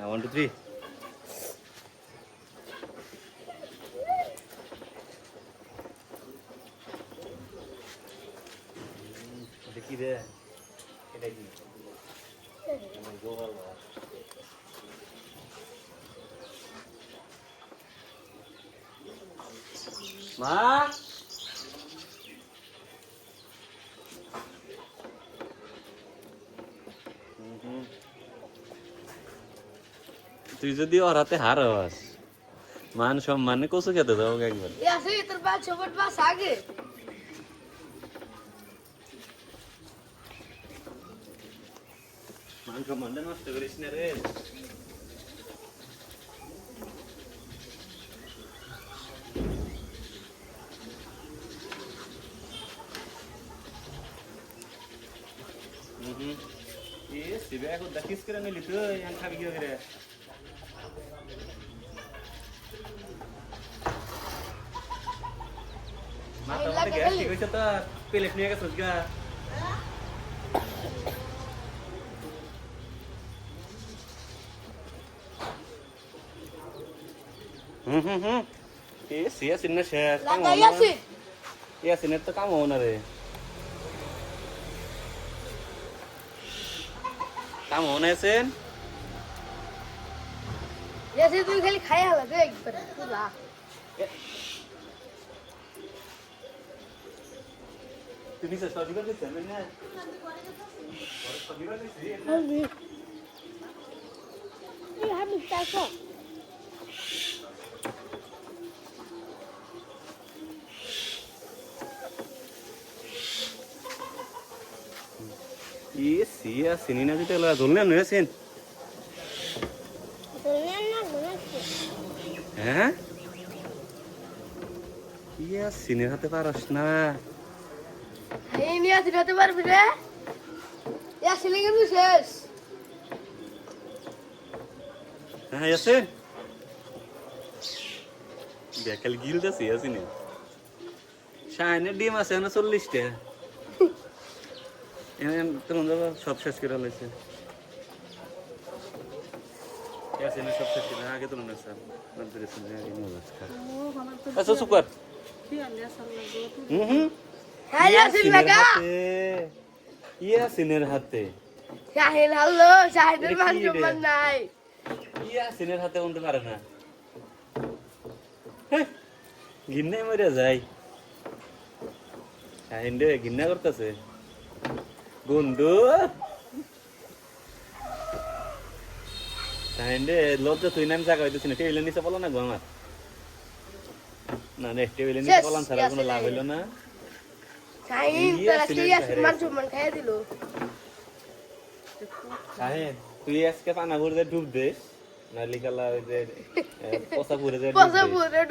1 2 3 দেখি রে এটা কি গোল মা তুই যদি ওর হাতে হারস মান সম্মানে কচু খেতে যাও একবার তোর বাদ সবট বাস আগে মান সম্মানটা নষ্ট করিস না রে সিবে এখন দেখিস করে নিলি তুই খাবি কি করে মাথা মাথা গ্যাস ঠিক হয়েছে তো প্লেট নিয়ে গেছিস গা এ সিয়া সিনে শেষ লাগাই আছে ইয়া সিনের তো কাম হবে না রে কাম হবে সেন এসে তুই খালি খাই হালা দে একবার তুলা তুমি সে স্টাডি করতে চান না স্টাডি করতে এই আমি তাকো ये सिया सिनीना जी तेला झोलने न सेन हैं ये सिने हाथे पारस ना এই নিয়ে দিতে পারবি রে ইয়া সিলে কিন্তু শেষ हां ये सेन बेकल गिल दा सिया सिने शायने डिम আছে না 40 টা এমন তোমরা যাবা সব শেষ করে লাইছে এসে না সব শেষ করে আগে তো না স্যার নদরে শুনে আগে মজা কর আচ্ছা সুপার হ্যালো সিলবাগা ইয়া সিনের হাতে শাহিল হ্যালো শাহিদের মান সম্মান নাই ইয়া সিনের হাতে উনতে পারে না গিন্নে মরে যায় শাহিন্দে গিন্না করতেছে বন্ধু শাহিন্দে লজ্জা তুই নাম জায়গা হইতেছি না টেবিলের নিচে বলো না গো আমার না রে টেবিলের নিচে বলান ছাড়া কোনো লাভ হইলো না শাহিন তার আজকে ইয়াসিন মান সম্মান খাইয়া দিল শাহিন তুই আজকে পানা ভরে ডুব দে নালিকালা ওই যে পচা ভরে পচা ভরে